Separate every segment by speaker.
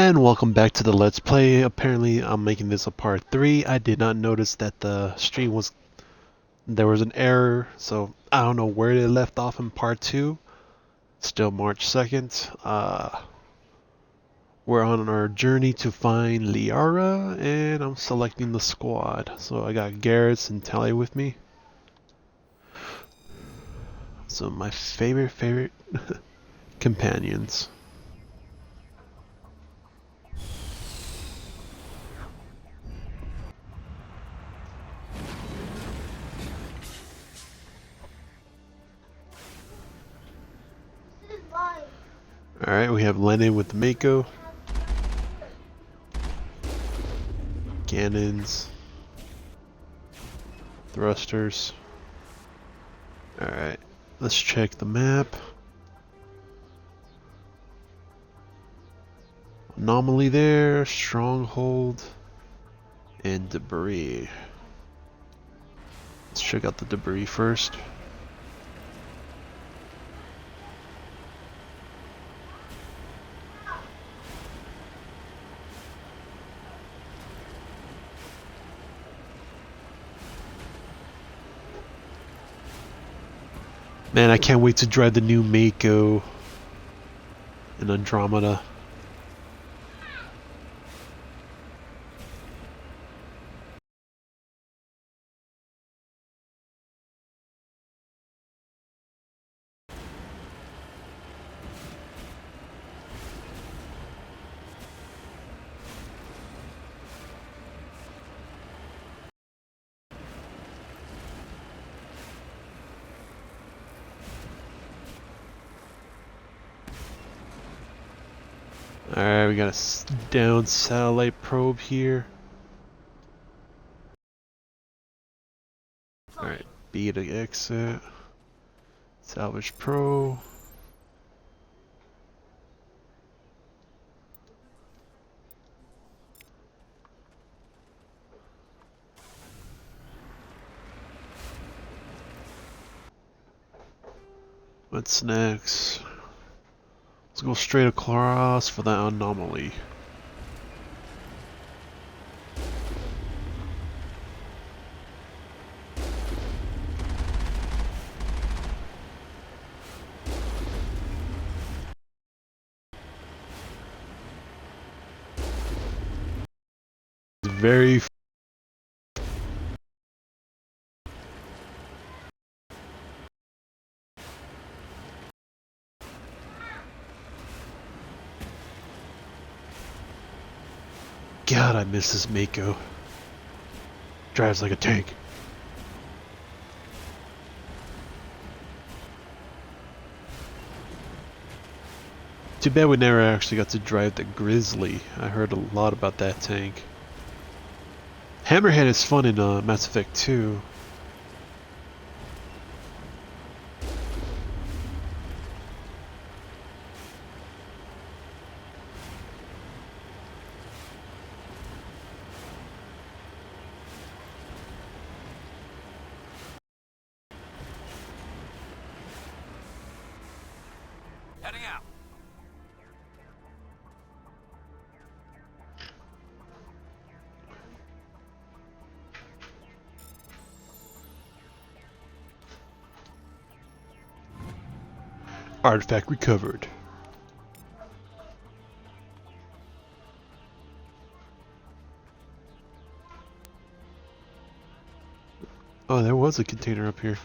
Speaker 1: And welcome back to the Let's Play. Apparently I'm making this a part 3. I did not notice that the stream there was an error, so I don't know where it left off in part 2. Still March 2nd. We're on our journey to find Liara, and I'm selecting the squad. So I got Garrett and Tally with me. So my favorite companions. Alright, we have Lennon with the Mako. Cannons. Thrusters. Alright, let's check the map. Anomaly there, stronghold, and debris. Let's check out the debris first. Man, I can't wait to drive the new Mako in Andromeda. Alright, we got a down satellite probe here. Alright, B to exit. Salvage Pro. What's next? Let's go straight across for that anomaly. Very God, I miss this Mako. Drives like a tank. Too bad we never actually got to drive the Grizzly. I heard a lot about that tank. Hammerhead is fun in Mass Effect 2.
Speaker 2: Heading out.
Speaker 1: Artifact recovered. Oh, there was a container up here.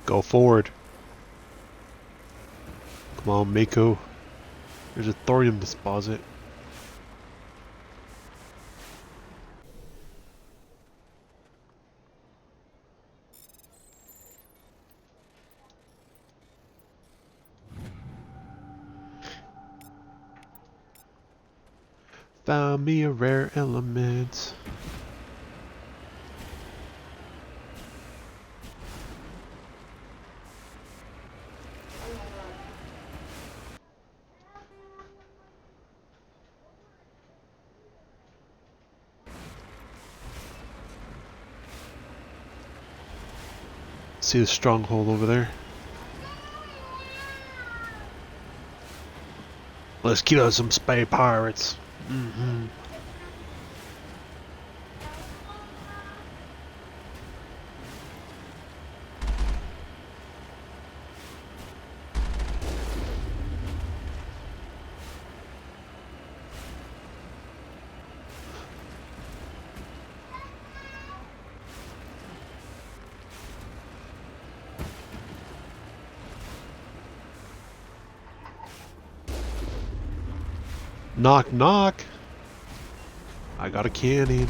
Speaker 1: Go forward. Come on, Mako. There's a thorium deposit. Found me a rare element. See the stronghold over there. Let's kill some spy pirates. Knock knock. I got a cannon.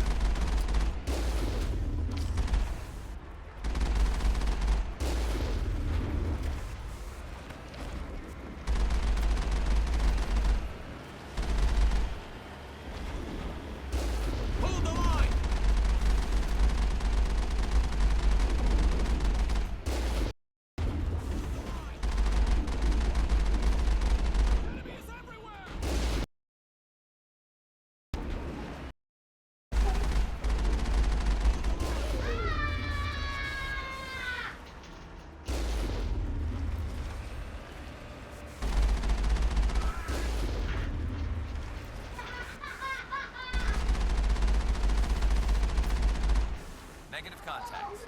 Speaker 2: Hold the line. Enemies everywhere. Negative contacts.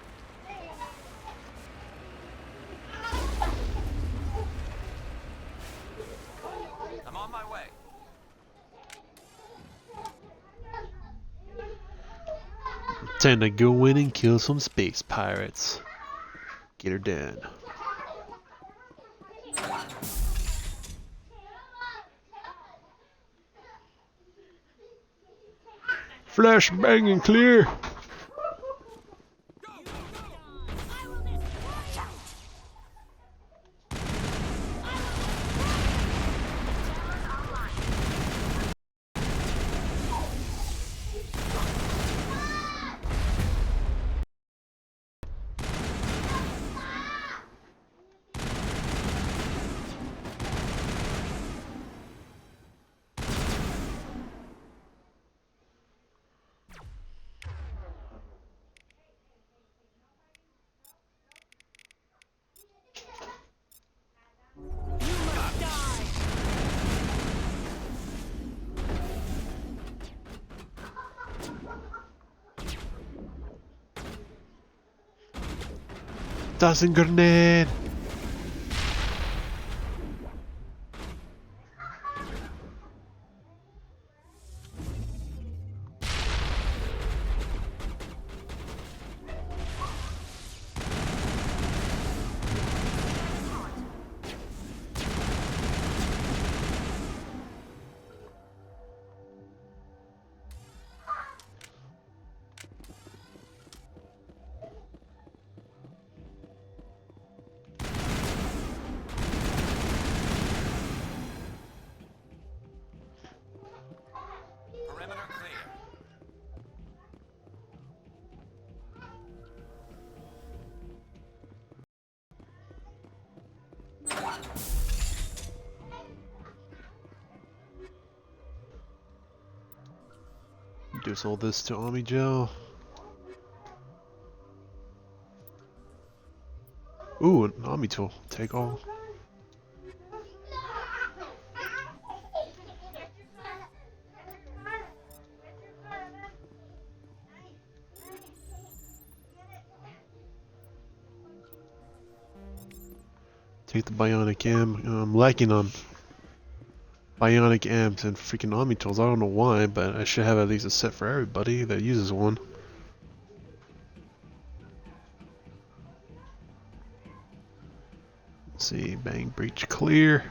Speaker 2: I'm on my way.
Speaker 1: Time to go in and kill some space pirates. Get her done. Flash banging clear. Tossing grenade.
Speaker 2: Perimeter clear.
Speaker 1: Just all this to Army Gel. Ooh, an Army tool. Take all. Take the bionic am. I'm lacking on bionic amps and freaking Army tools. I don't know why, but I should have at least a set for everybody that uses one. Let's see, bang, breach clear.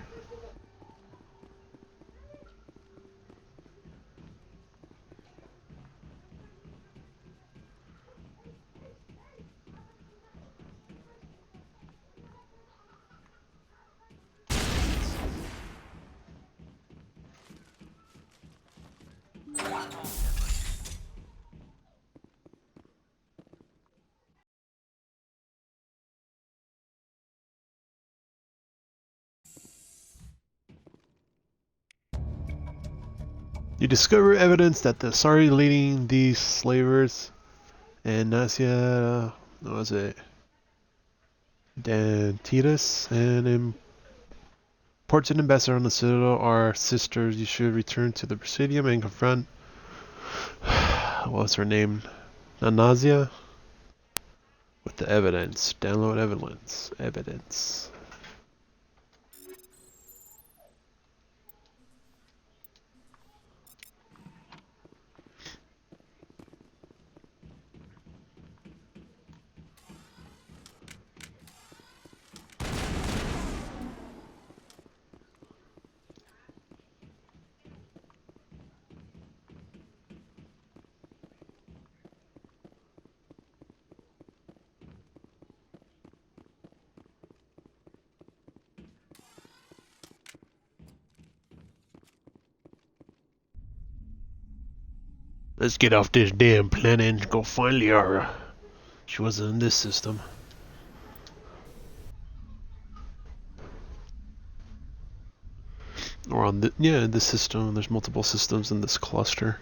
Speaker 1: You discover evidence that the Asari leading these slavers and Nasia, what was it? Dantitas and important ambassador on the Citadel are sisters. You should return to the Presidium and confront. What's her name? Nanazia? With the evidence. Download evidence. Evidence. Let's get off this damn planet and go find Liara. She wasn't in this system. Or on the, yeah, in this system. There's multiple systems in this cluster.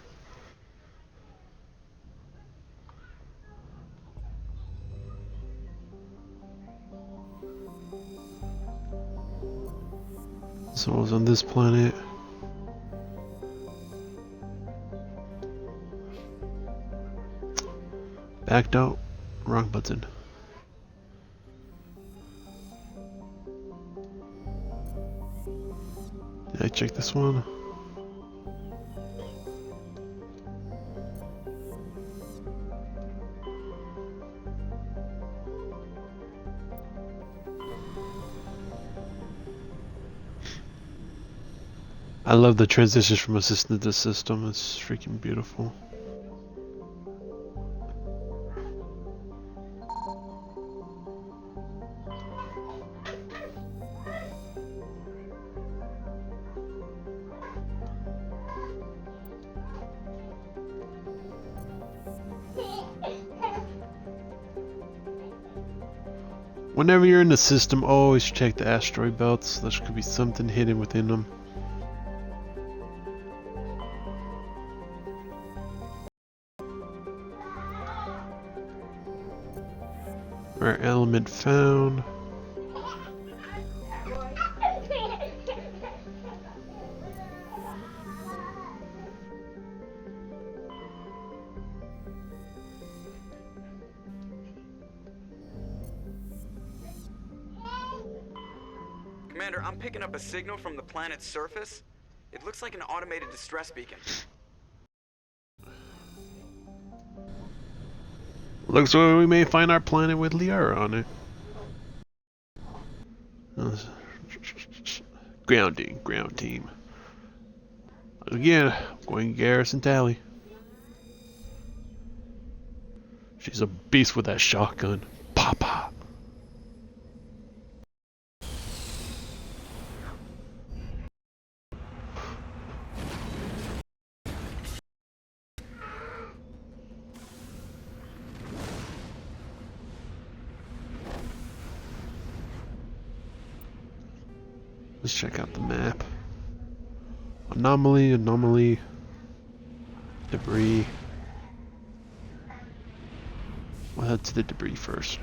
Speaker 1: So it was on this planet. Backed out. Wrong button. Did I check this one? I love the transitions from a system to system. It's freaking beautiful. Whenever you're in the system, always check the asteroid belts. There could be something hidden within them. Rare element found.
Speaker 3: Commander, I'm picking up a signal from the planet's surface. It looks like an automated distress beacon.
Speaker 1: Looks like we may find our planet with Liara on it. Grounding, ground team. Again, going Garrison Tally. She's a beast with that shotgun. Papa. Let's check out the map. Anomaly, anomaly, debris. We'll head to the debris first.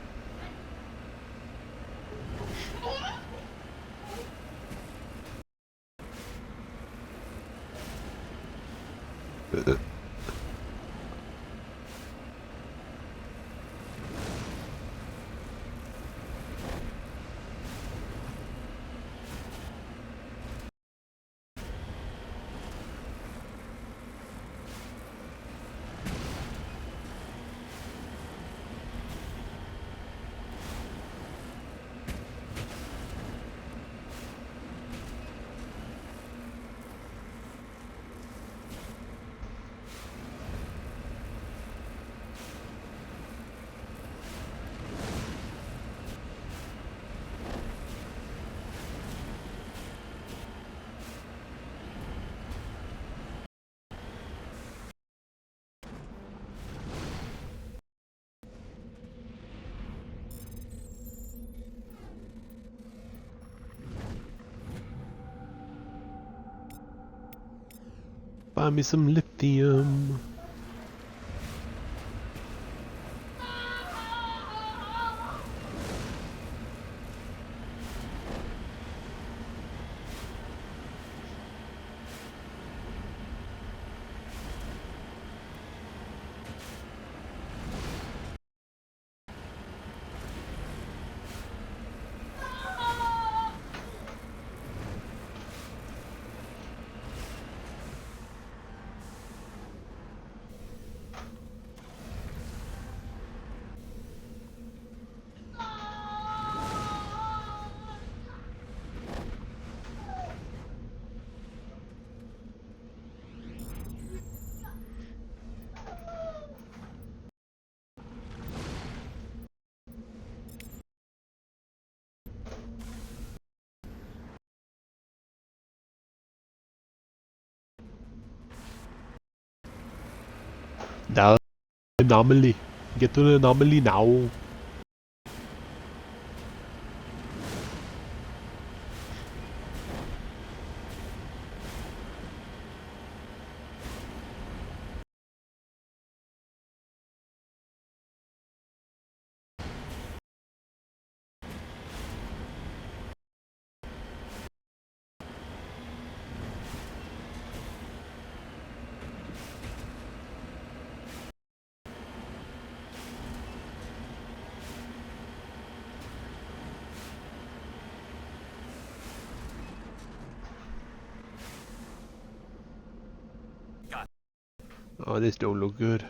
Speaker 1: Find me some lithium. The anomaly. Get to the anomaly now.
Speaker 2: Got
Speaker 1: Oh, this don't look good.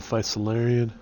Speaker 1: Fight Solarian.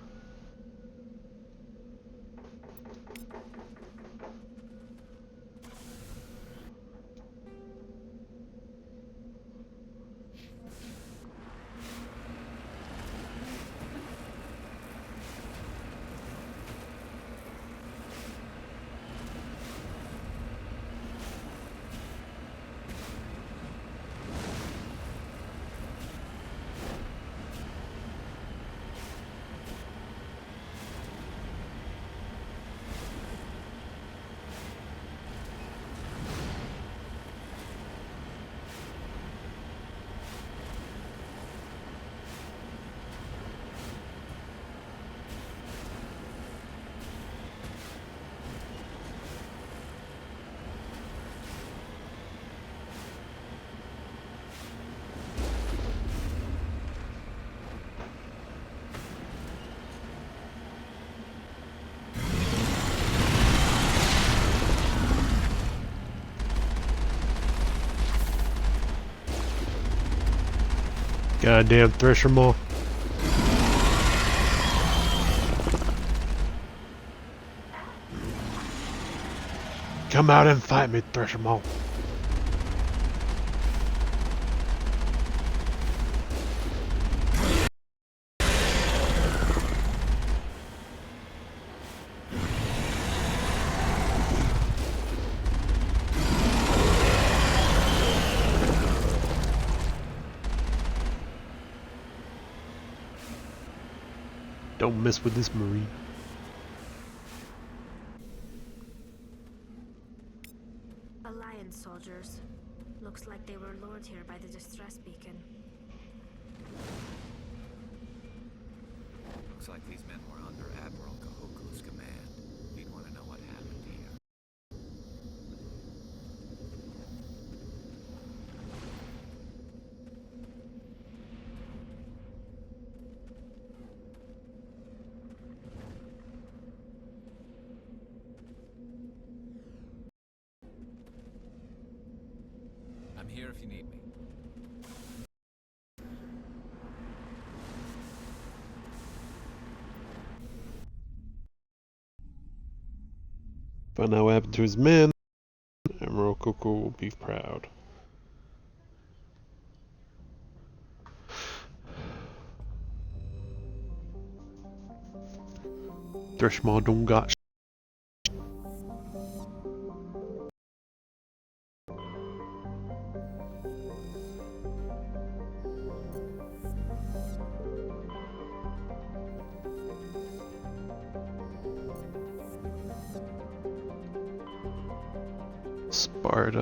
Speaker 1: Goddamn Thresher Maw. Come out and fight me, Thresher Maw. Don't mess with this Marine.
Speaker 4: Alliance soldiers. Looks like they were lured here by the distress beacon.
Speaker 2: Looks like these men were under Admiral Kahoku's command. He'd want to know what happened here. I'm here if you need me.
Speaker 1: Find out what happened to his men. Admiral Coco will be proud. Threshmaw don't got part.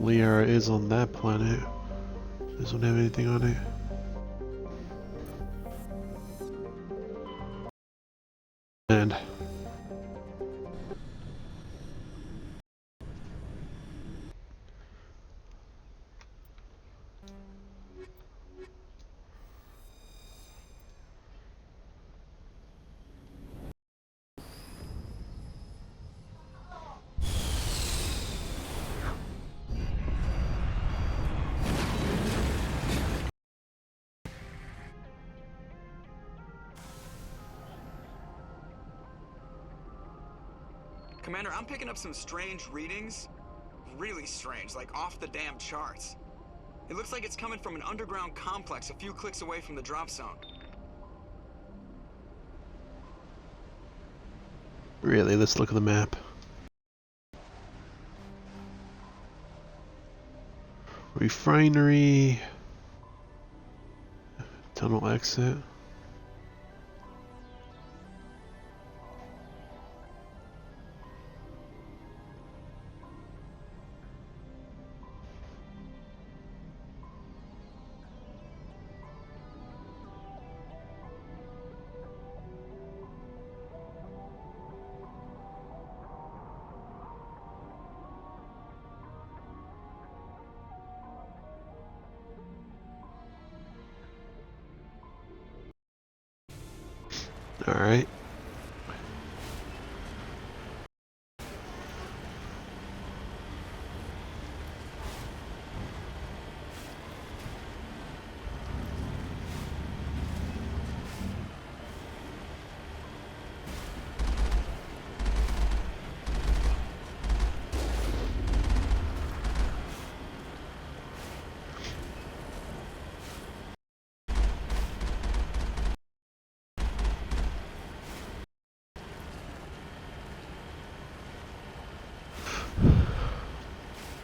Speaker 1: Liara is on that planet. Doesn't have anything on it. And
Speaker 3: Commander, I'm picking up some strange readings. Really strange, like off the damn charts. It looks like it's coming from an underground complex a few clicks away from the drop zone.
Speaker 1: really, let's look at the map. Refinery. Tunnel exit. All right.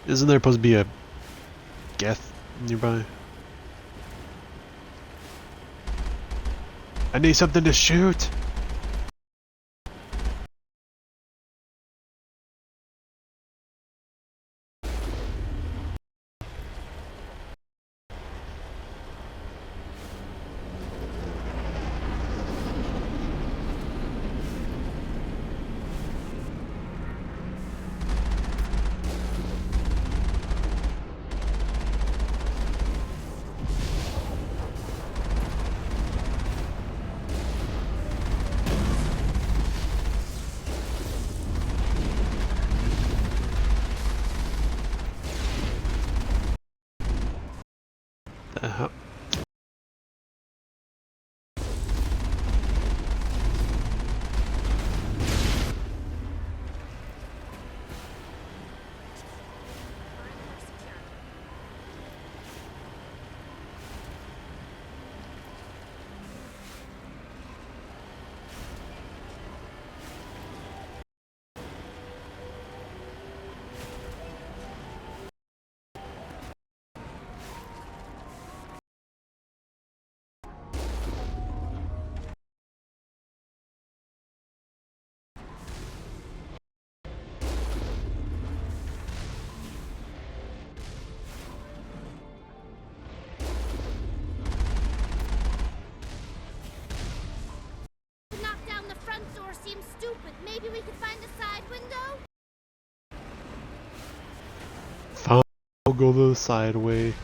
Speaker 1: Isn't there supposed to be a Geth nearby? I need something to shoot! The hell? I'll go the side way.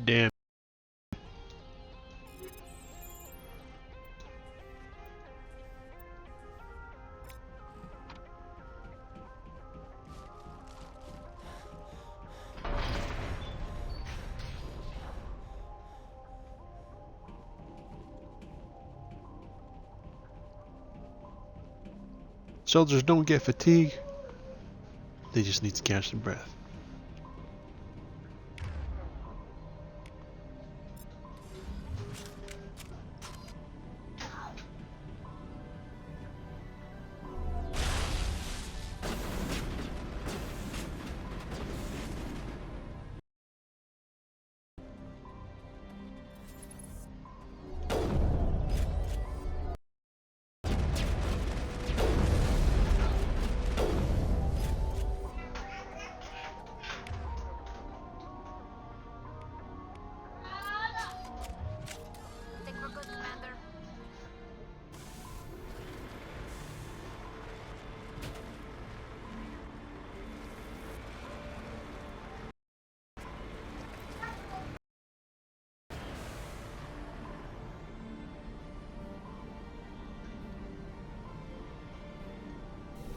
Speaker 1: Damn. Soldiers don't get fatigue. They just need to catch their breath.
Speaker 4: I think we're good, Commander.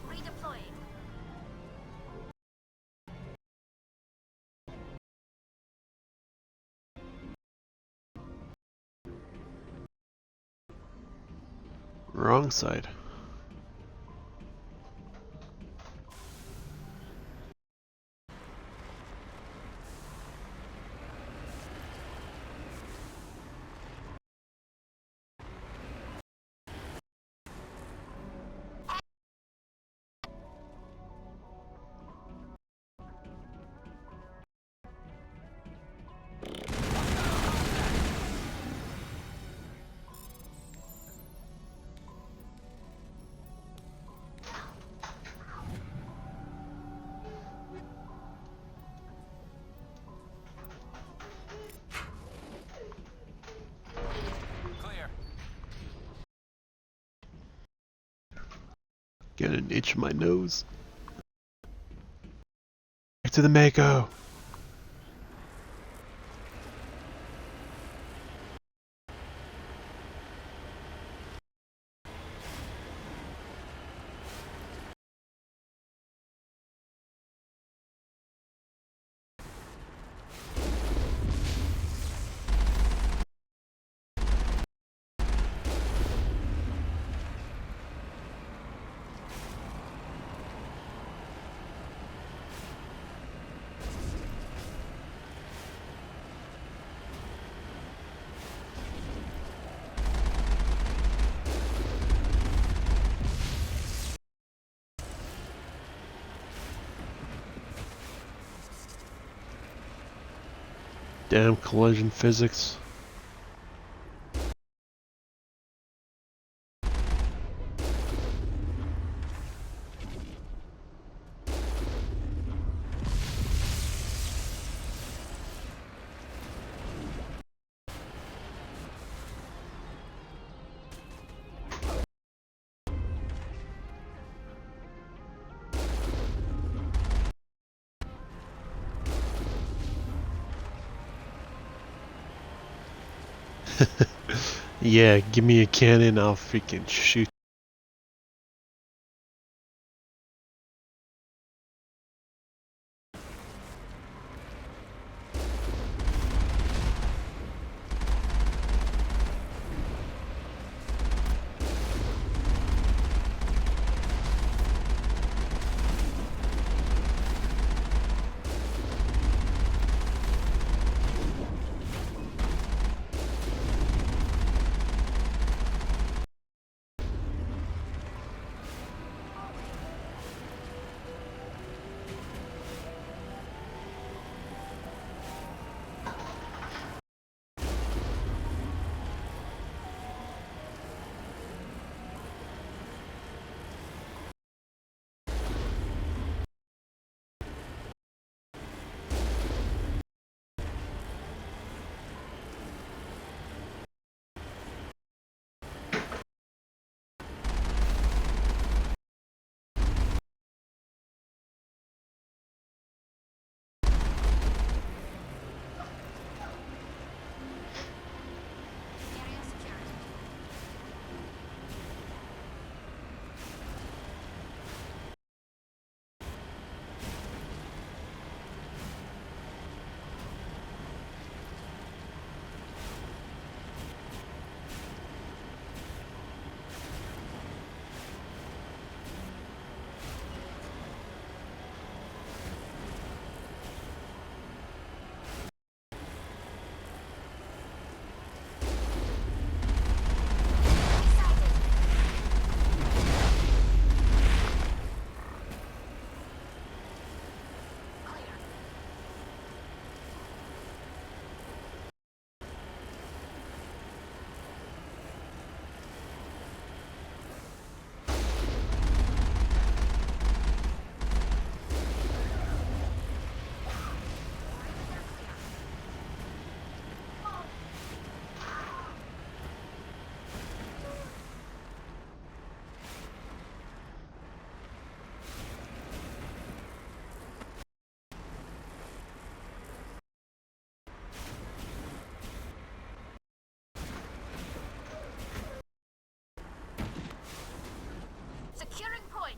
Speaker 4: Redeploying.
Speaker 1: Wrong side.
Speaker 2: Clear.
Speaker 1: Get an itch in my nose. Back to the Mako. Damn collision physics. Yeah, give me a cannon, I'll freaking shoot.
Speaker 4: Securing point.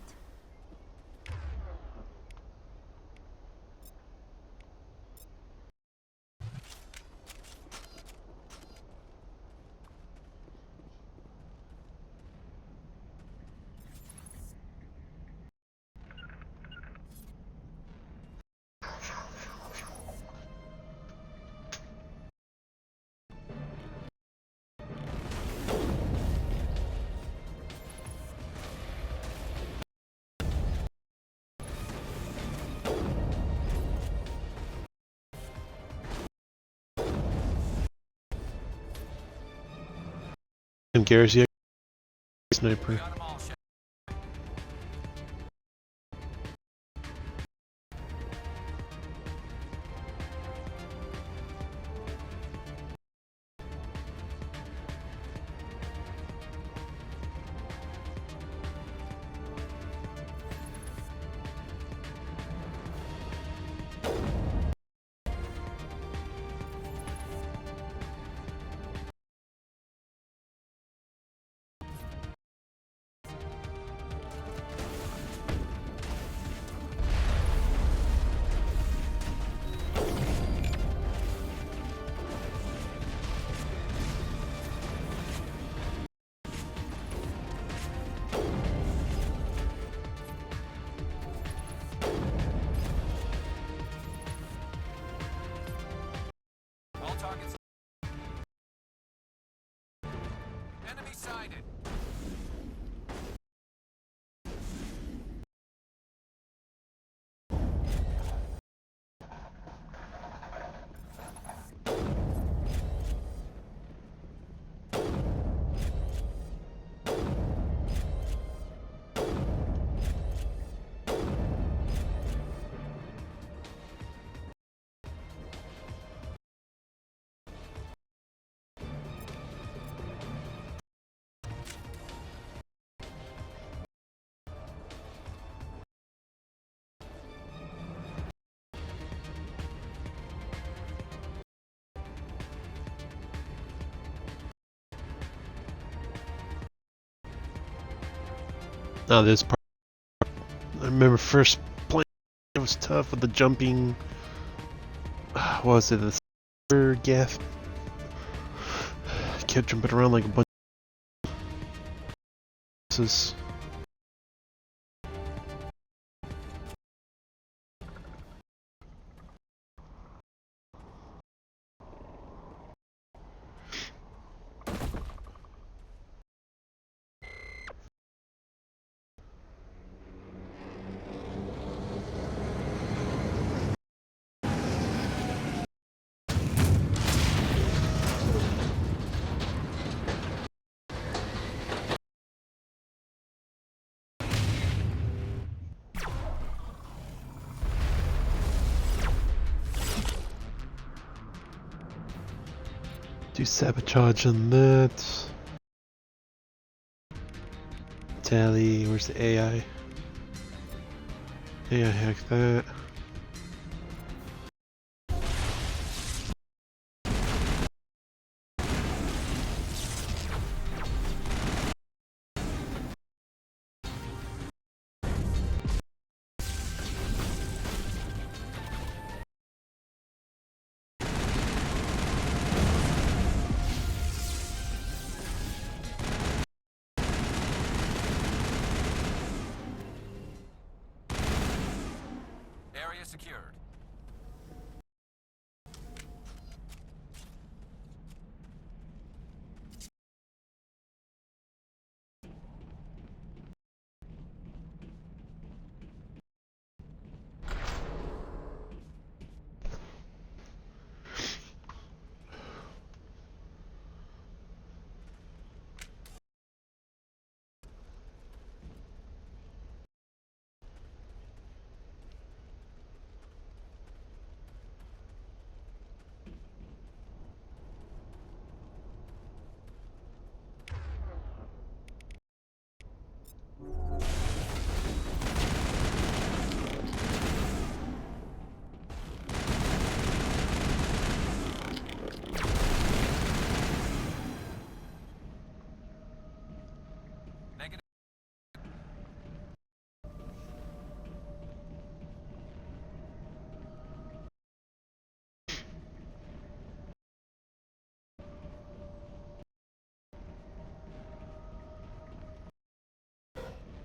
Speaker 1: And Garcia sniper.
Speaker 2: All targets. Enemy sighted.
Speaker 1: Now this part, I remember first playing, it was tough with the jumping. What was it, the third gap? Kept jumping around like a bunch of bosses. Do sabotage on that. Tally, where's the AI? AI hack that.
Speaker 2: Area secured. Negative.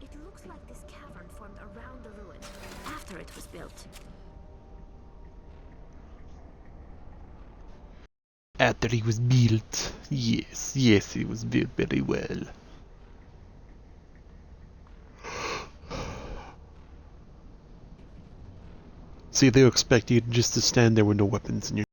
Speaker 4: It looks like this cavern formed around the ruin after it was built.
Speaker 1: After he was built. Yes, yes, he was built very well. See, they'll expect you just to stand there with no weapons in your.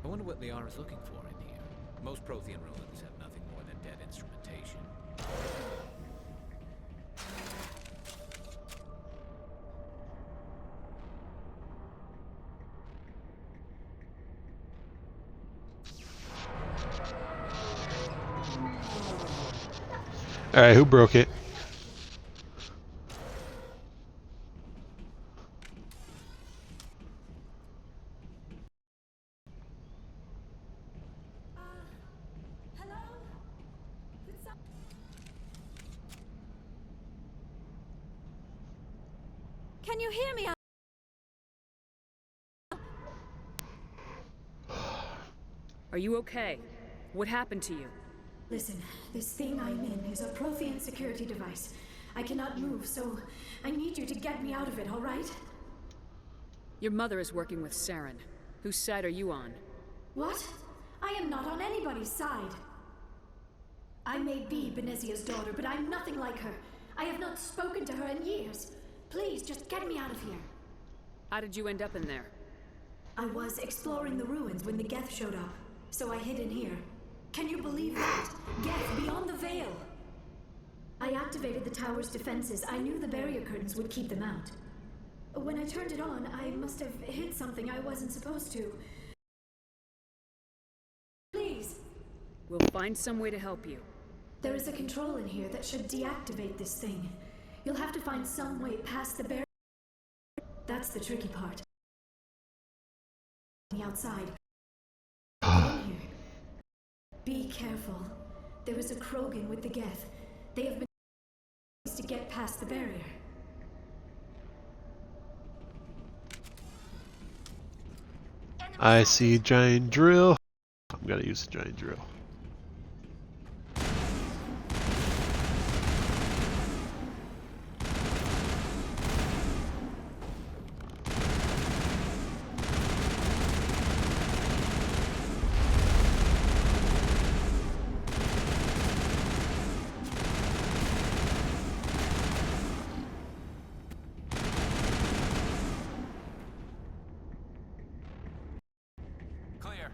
Speaker 2: I wonder what Liara's looking for in here. Most Prothean ruins have nothing more than dead instrumentation.
Speaker 1: Alright, who broke it?
Speaker 4: Hello? Can you hear me?
Speaker 5: Are you okay? What happened to you?
Speaker 6: Listen, this thing I'm in is a Prothean security device. I cannot move, so I need you to get me out of it, all right?
Speaker 5: Your mother is working with Saren. Whose side are you on?
Speaker 6: What? I am not on anybody's side. I may be Benezia's daughter, but I'm nothing like her. I have not spoken to her in years. Please, just get me out of here.
Speaker 5: How did you end up in there?
Speaker 6: I was exploring the ruins when the Geth showed up, so I hid in here. Can you believe that? Geth beyond the veil! I activated the tower's defenses. I knew the barrier curtains would keep them out. When I turned it on, I must have hit something I wasn't supposed to. Please!
Speaker 5: We'll find some way to help you.
Speaker 6: There is a control in here that should deactivate this thing. You'll have to find some way past the barrier. That's the tricky part. The outside. Get in here. Be careful. There is a Krogan with the Geth. They have been to get past the barrier.
Speaker 1: I see giant drill. I'm gonna use the giant drill.
Speaker 2: Clear.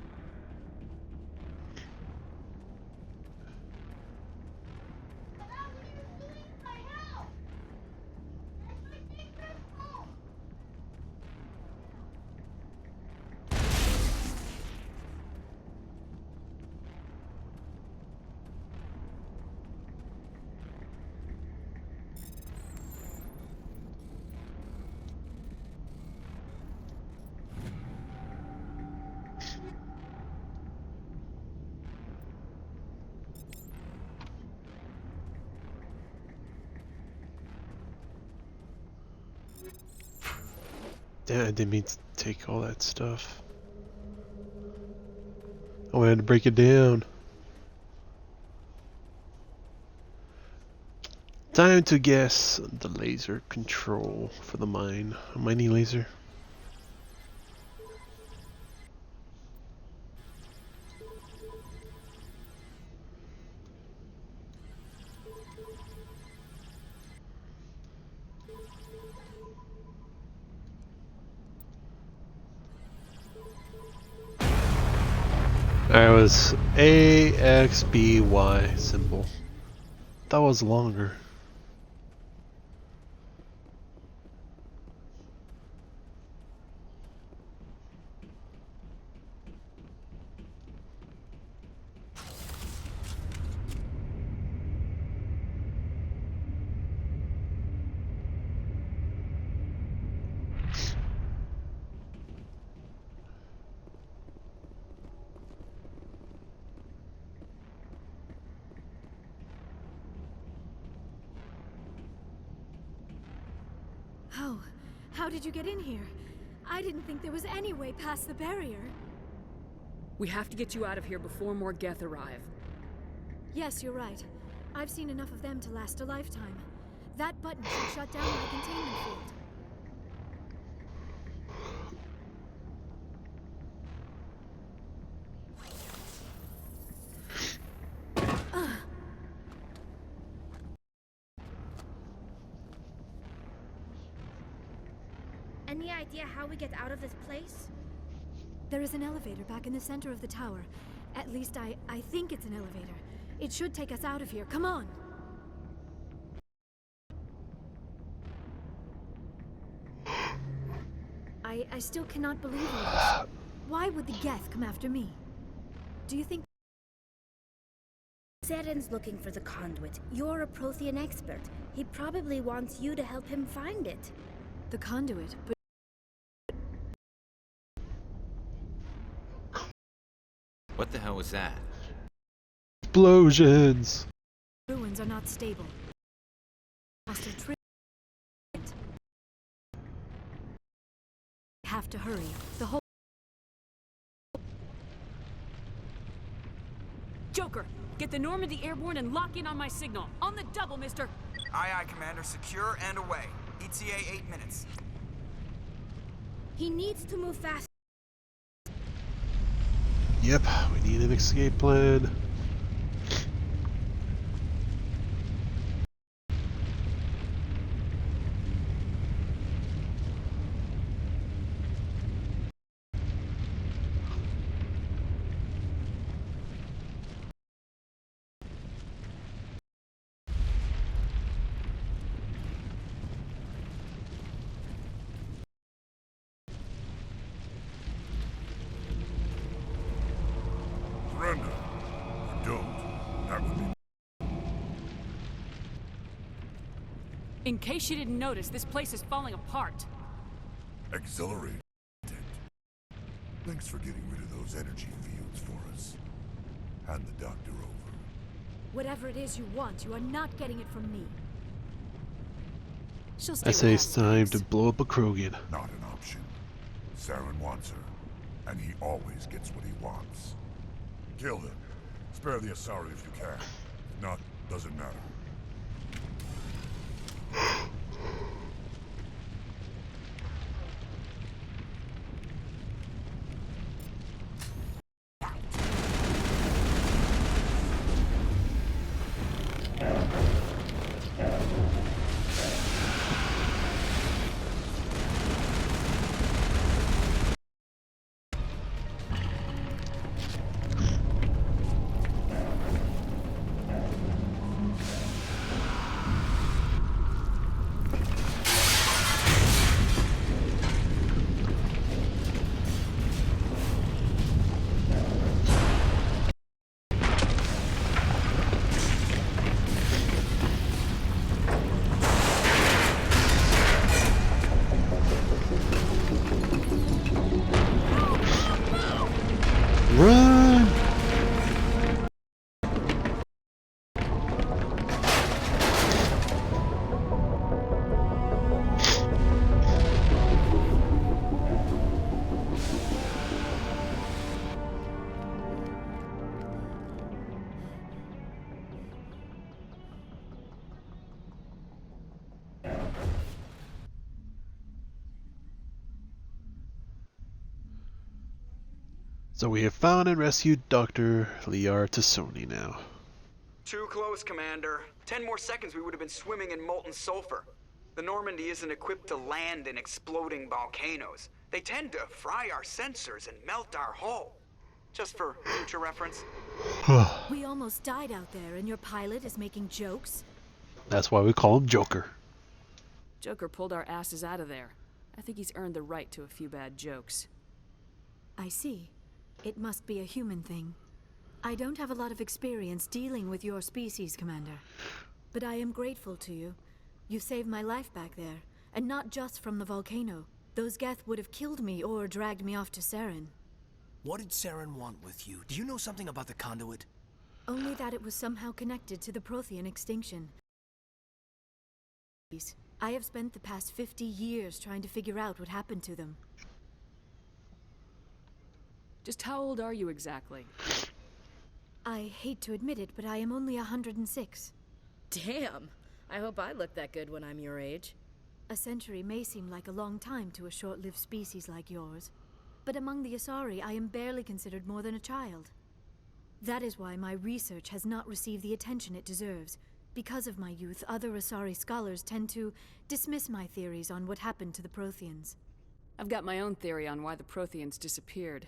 Speaker 1: Damn, I didn't mean to take all that stuff. I wanted to break it down. Time to guess the laser control for the mine. A mining laser. It was AXBY symbol. That was longer.
Speaker 6: How did you get in here? I didn't think there was any way past the barrier.
Speaker 5: We have to get you out of here before more Geth arrive.
Speaker 6: Yes, you're right. I've seen enough of them to last a lifetime. That button should shut down my containment field.
Speaker 4: Any idea how we get out of this place?
Speaker 6: There is an elevator back in the center of the tower. At least I think it's an elevator. It should take us out of here. Come on! I still cannot believe all this. Why would the Geth come after me? Do you think...
Speaker 4: Saren's looking for the conduit. You're a Prothean expert. He probably wants you to help him find it.
Speaker 6: The conduit, but...
Speaker 2: What the hell was that?
Speaker 1: Explosions!
Speaker 6: Ruins are not stable. Must have tripped. Have to hurry. The whole...
Speaker 5: Joker, get the Normandy airborne and lock in on my signal. On the double, mister!
Speaker 3: Aye, aye, Commander. Secure and away. ETA 8 minutes.
Speaker 4: He needs to move fast.
Speaker 1: Yep, we need an escape plan.
Speaker 5: In case you didn't notice, this place is falling apart.
Speaker 7: Exhilarating. Thanks for getting rid of those energy fields for us. Hand the doctor over.
Speaker 6: Whatever it is you want, you are not getting it from me.
Speaker 5: She'll stay
Speaker 1: I say
Speaker 5: with
Speaker 1: it's
Speaker 5: us,
Speaker 1: time
Speaker 5: thanks.
Speaker 1: to blow up a Krogan.
Speaker 7: Not an option. Saren wants her, and he always gets what he wants. Kill him. Spare the Asari if you can. If not, doesn't matter.
Speaker 1: Run! So we have found and rescued Dr. Liara Tassoni now.
Speaker 3: Too close, Commander. 10 more seconds we would have been swimming in molten sulfur. The Normandy isn't equipped to land in exploding volcanoes. They tend to fry our sensors and melt our hull. Just for future reference.
Speaker 6: We almost died out there, and your pilot is making jokes?
Speaker 1: That's why we call him Joker.
Speaker 5: Joker pulled our asses out of there. I think he's earned the right to a few bad jokes.
Speaker 6: I see. It must be a human thing. I don't have a lot of experience dealing with your species, Commander. But I am grateful to you. You saved my life back there, and not just from the volcano. Those Geth would have killed me or dragged me off to Saren.
Speaker 8: What did Saren want with you? Do you know something about the conduit?
Speaker 6: Only that it was somehow connected to the Prothean extinction. I have spent the past 50 years trying to figure out what happened to them.
Speaker 5: Just how old are you exactly?
Speaker 6: I hate to admit it, but I am only 106.
Speaker 9: Damn! I hope I look that good when I'm your age.
Speaker 6: A century may seem like a long time to a short-lived species like yours, but among the Asari, I am barely considered more than a child. That is why my research has not received the attention it deserves. Because of my youth, other Asari scholars tend to dismiss my theories on what happened to the Protheans.
Speaker 5: I've got my own theory on why the Protheans disappeared.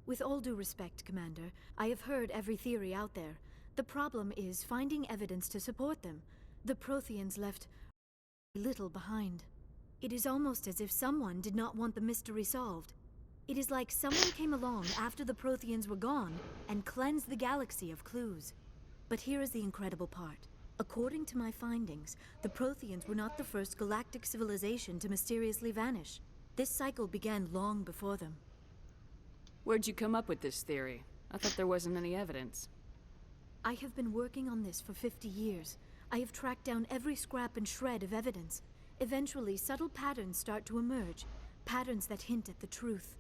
Speaker 6: With all due respect, Commander, I have heard every theory out there. The problem is finding evidence to support them. The Protheans left little behind. It is almost as if someone did not want the mystery solved. It is like someone came along after the Protheans were gone and cleansed the galaxy of clues. But here is the incredible part. According to my findings, the Protheans were not the first galactic civilization to mysteriously vanish. This cycle began long before them.
Speaker 5: Where'd you come up with this theory? I thought there wasn't any evidence.
Speaker 6: I have been working on this for 50 years. I have tracked down every scrap and shred of evidence. Eventually, subtle patterns start to emerge, patterns that hint at the truth.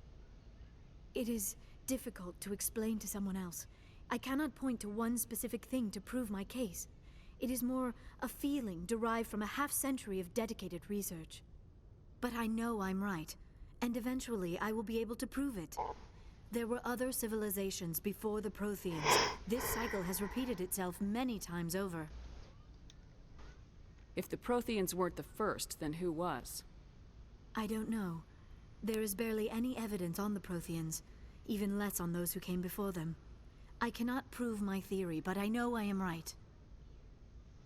Speaker 6: It is difficult to explain to someone else. I cannot point to one specific thing to prove my case. It is more a feeling derived from a half-century of dedicated research. But I know I'm right, and eventually I will be able to prove it. There were other civilizations before the Protheans. This cycle has repeated itself many times over.
Speaker 5: If the Protheans weren't the first, then who was?
Speaker 6: I don't know. There is barely any evidence on the Protheans, even less on those who came before them. I cannot prove my theory, but I know I am right.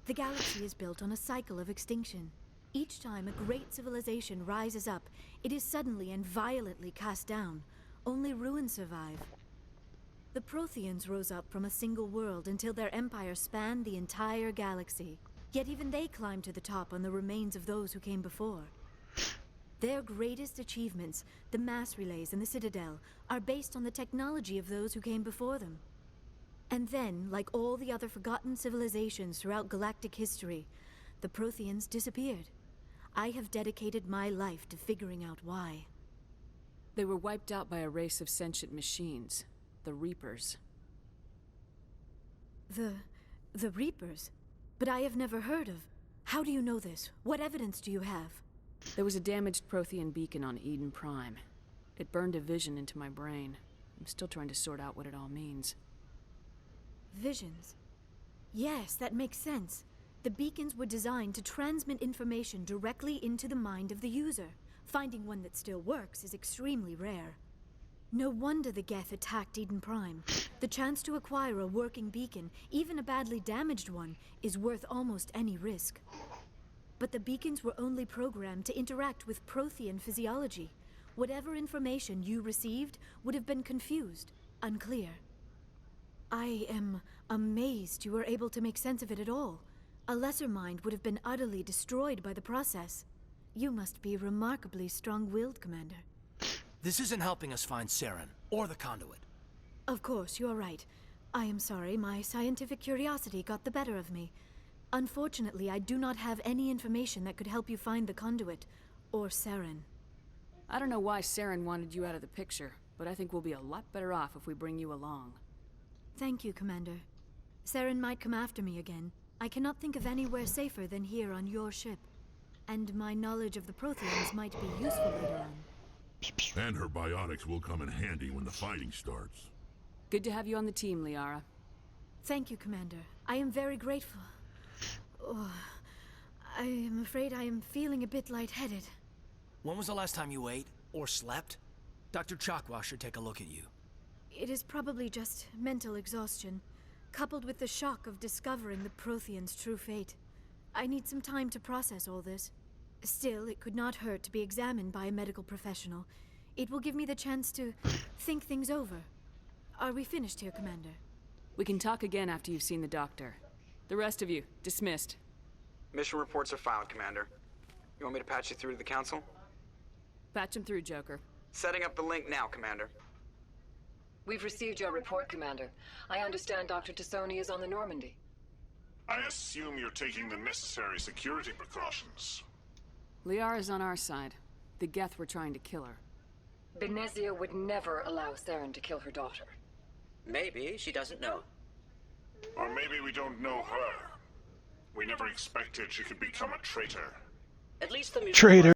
Speaker 6: The galaxy is built on a cycle of extinction. Each time a great civilization rises up, it is suddenly and violently cast down. Only ruins survive. The Protheans rose up from a single world until their empire spanned the entire galaxy. Yet even they climbed to the top on the remains of those who came before. Their greatest achievements, the mass relays and the Citadel, are based on the technology of those who came before them. And then, like all the other forgotten civilizations throughout galactic history, the Protheans disappeared. I have dedicated my life to figuring out why.
Speaker 5: They were wiped out by a race of sentient machines, the Reapers.
Speaker 6: The Reapers? But I have never heard of. How do you know this? What evidence do you have?
Speaker 5: There was a damaged Prothean beacon on Eden Prime. It burned a vision into my brain. I'm still trying to sort out what it all means.
Speaker 6: Visions? Yes, that makes sense. The beacons were designed to transmit information directly into the mind of the user. Finding one that still works is extremely rare. No wonder the Geth attacked Eden Prime. The chance to acquire a working beacon, even a badly damaged one, is worth almost any risk. But the beacons were only programmed to interact with Prothean physiology. Whatever information you received would have been confused, unclear. I am amazed you were able to make sense of it at all. A lesser mind would have been utterly destroyed by the process. You must be remarkably strong-willed, Commander.
Speaker 8: This isn't helping us find Saren, or the conduit.
Speaker 6: Of course, you're right. I am sorry, my scientific curiosity got the better of me. Unfortunately, I do not have any information that could help you find the conduit, or Saren.
Speaker 5: I don't know why Saren wanted you out of the picture, but I think we'll be a lot better off if we bring you along.
Speaker 6: Thank you, Commander. Saren might come after me again. I cannot think of anywhere safer than here on your ship. And my knowledge of the Protheans might be useful later on.
Speaker 7: And her biotics will come in handy when the fighting starts.
Speaker 5: Good to have you on the team, Liara.
Speaker 6: Thank you, Commander. I am very grateful. Oh, I am afraid I am feeling a bit lightheaded.
Speaker 8: When was the last time you ate, or slept? Dr. Chakwa should take a look at you.
Speaker 6: It is probably just mental exhaustion, coupled with the shock of discovering the Protheans' true fate. I need some time to process all this. Still, it could not hurt to be examined by a medical professional. It will give me the chance to think things over. Are we finished here, Commander?
Speaker 5: We can talk again after you've seen the doctor. The rest of you, dismissed.
Speaker 3: Mission reports are filed, Commander. You want me to patch you through to the Council?
Speaker 5: Patch him through, Joker.
Speaker 3: Setting up the link now, Commander.
Speaker 10: We've received your report, Commander. I understand Dr. Tassoni is on the Normandy.
Speaker 11: I assume you're taking the necessary security precautions.
Speaker 5: Liara's on our side. The Geth were trying to kill her.
Speaker 10: Benezia would never allow Saren to kill her daughter.
Speaker 12: Maybe she doesn't know.
Speaker 11: Or maybe we don't know her. We never expected she could become a traitor.
Speaker 12: At least the
Speaker 1: traitor.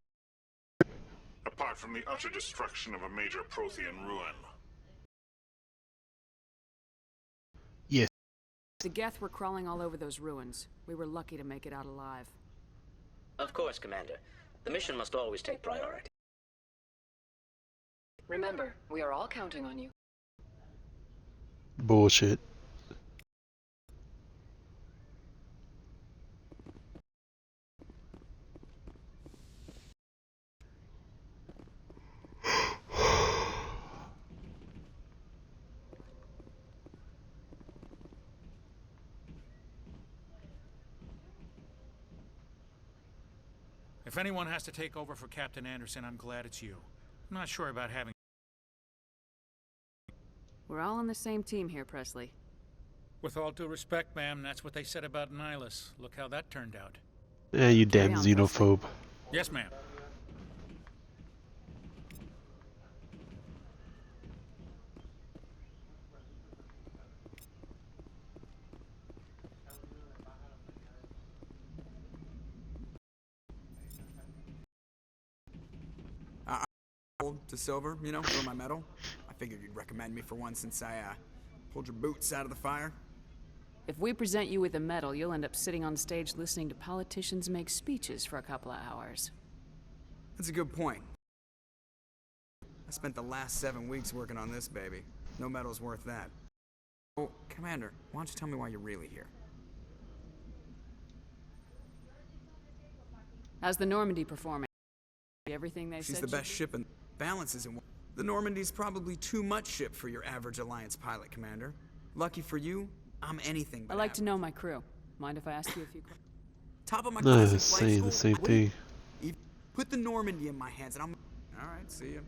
Speaker 11: Apart from the utter destruction of a major Prothean ruin.
Speaker 1: Yes.
Speaker 5: The Geth were crawling all over those ruins. We were lucky to make it out alive.
Speaker 12: Of course, Commander. The mission must always take priority.
Speaker 10: Remember, we are all counting on you.
Speaker 1: Bullshit.
Speaker 13: If anyone has to take over for Captain Anderson, I'm glad it's you. I'm not sure about having...
Speaker 5: We're all on the same team here, Presley.
Speaker 13: With all due respect, ma'am, that's what they said about Nihilus. Look how that turned out.
Speaker 1: Yeah, you damn xenophobe.
Speaker 13: Yes, ma'am.
Speaker 3: To silver, you know, for my medal. I figured you'd recommend me for one since I, pulled your boots out of the fire.
Speaker 5: If we present you with a medal, you'll end up sitting on stage listening to politicians make speeches for a couple of hours.
Speaker 3: That's a good point. I spent the last 7 weeks working on this baby. No medal's worth that. Oh, Commander, why don't you tell me why you're really here?
Speaker 5: How's the Normandy performing? Everything they said?
Speaker 3: She's the best ship and balance isn't. The Normandy's probably too much ship for your average Alliance pilot, Commander. Lucky for you, I'm anything but
Speaker 5: I like to know my crew. Mind if I ask you a few questions?
Speaker 3: Top of my
Speaker 1: No,
Speaker 3: class in
Speaker 1: it's
Speaker 3: flight
Speaker 1: saying
Speaker 3: school.
Speaker 1: the same
Speaker 3: Wait,
Speaker 1: thing.
Speaker 3: put the Normandy in my hands and I'm... Alright, see ya.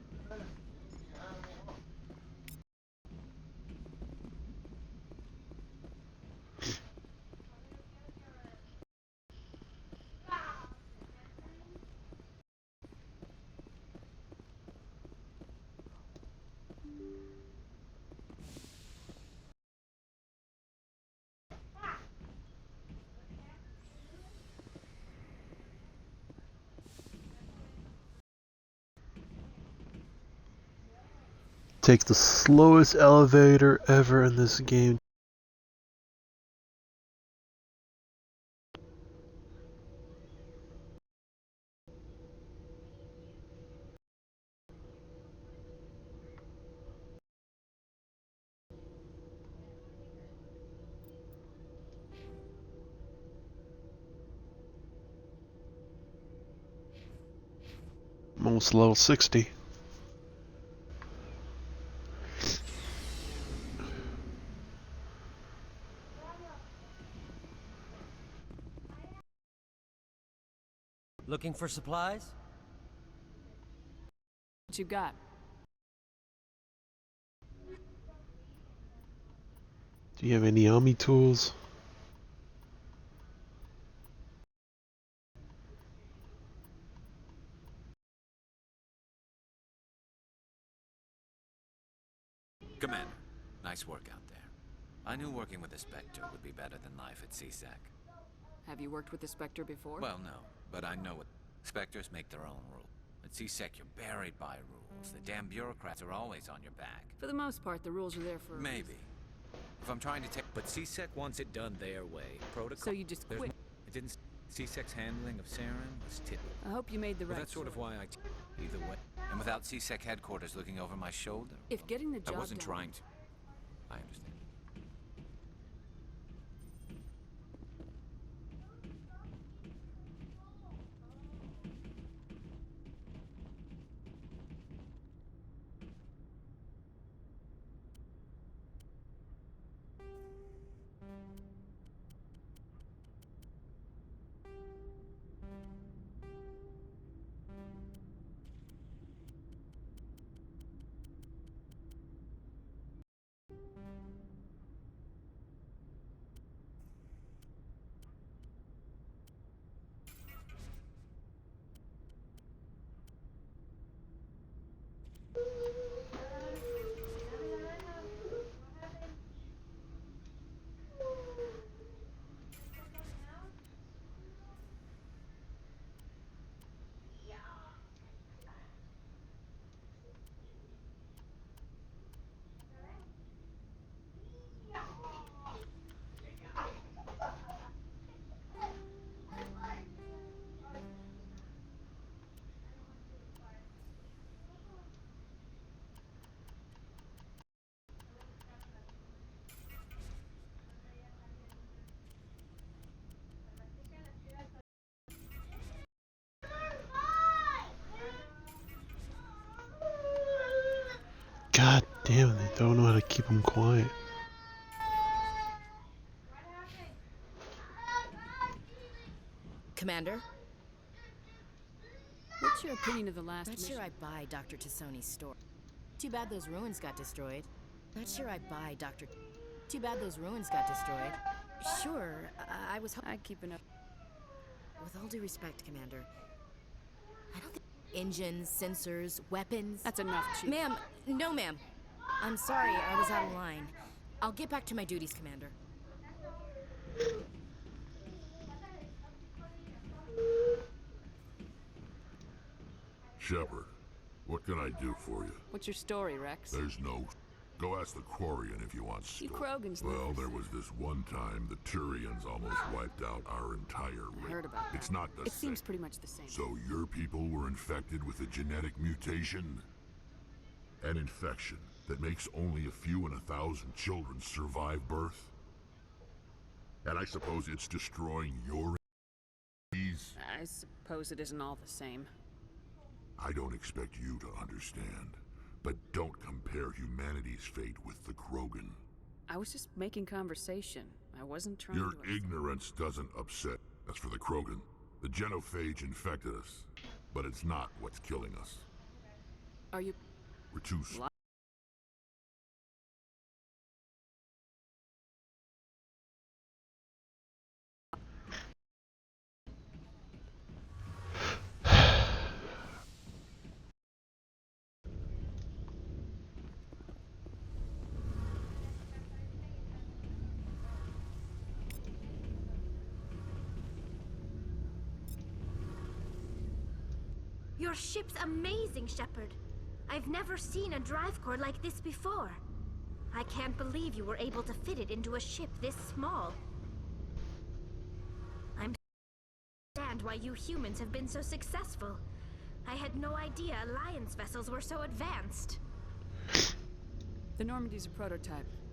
Speaker 1: Take the slowest elevator ever in this game. I'm almost level 60.
Speaker 14: Looking for supplies?
Speaker 5: What you got?
Speaker 1: Do you have any Ami tools?
Speaker 2: Commander, nice work out there. I knew working with the Spectre would be better than life at CSEC.
Speaker 5: Have you worked with the Spectre before?
Speaker 2: Well, no, but I know what Spectres make their own rules. At CSEC, you're buried by rules. The damn bureaucrats are always on your back.
Speaker 5: For the most part, the rules are there for a
Speaker 2: Maybe.
Speaker 5: reason.
Speaker 2: If I'm trying to take... But CSEC wants it done their way. Protocol...
Speaker 5: So you just quit?
Speaker 2: It didn't... CSEC's handling of Saren was typical.
Speaker 5: I hope you made the right
Speaker 2: That's sort of why I... Either way. And without CSEC headquarters looking over my shoulder...
Speaker 5: If getting the job
Speaker 2: I wasn't
Speaker 5: done...
Speaker 2: trying to... I understand.
Speaker 1: God damn, they don't know how to keep them quiet.
Speaker 9: Commander?
Speaker 5: What's your opinion of the last
Speaker 9: Not
Speaker 5: mission?
Speaker 9: sure I'd buy Dr. Tassoni's store. Too bad those ruins got destroyed. Not sure I'd buy Dr. Too bad those ruins got destroyed. Sure, I was
Speaker 5: I'd keep an eye.
Speaker 9: With all due respect, Commander, I don't think engines, sensors, weapons.
Speaker 5: That's enough, Chief.
Speaker 9: Ma'am, no, ma'am. I'm sorry, I was out of line. I'll get back to my duties, Commander.
Speaker 7: Shepard, what can I do for you?
Speaker 5: What's your story, Rex?
Speaker 7: There's no... Go ask the Quarian if you want
Speaker 5: You
Speaker 7: stuff.
Speaker 5: Krogans
Speaker 7: Well,
Speaker 5: live.
Speaker 7: there was this one time the Turians almost wiped out our entire
Speaker 5: I
Speaker 7: race.
Speaker 5: heard about that.
Speaker 7: It's not the
Speaker 5: It
Speaker 7: same.
Speaker 5: seems pretty much the same.
Speaker 7: So your people were infected with a genetic mutation? An infection that makes only a few in 1,000 children survive birth? And I suppose it's destroying your...
Speaker 5: I suppose it isn't all the same.
Speaker 7: I don't expect you to understand, but don't compare humanity's fate with the Krogan.
Speaker 5: I was just making conversation. I wasn't trying
Speaker 7: Your
Speaker 5: to...
Speaker 7: ignorance doesn't upset, As for the Krogan, the genophage infected us, but it's not what's killing us.
Speaker 5: Are you...
Speaker 7: We're too slow.
Speaker 4: Your ship's amazing, Shepard. I've never seen a drive core like this before. I can't believe you were able to fit it into a ship this small. I'm understand why you humans have been so successful. I had no idea Alliance vessels were so advanced.
Speaker 5: The Normandy's a prototype.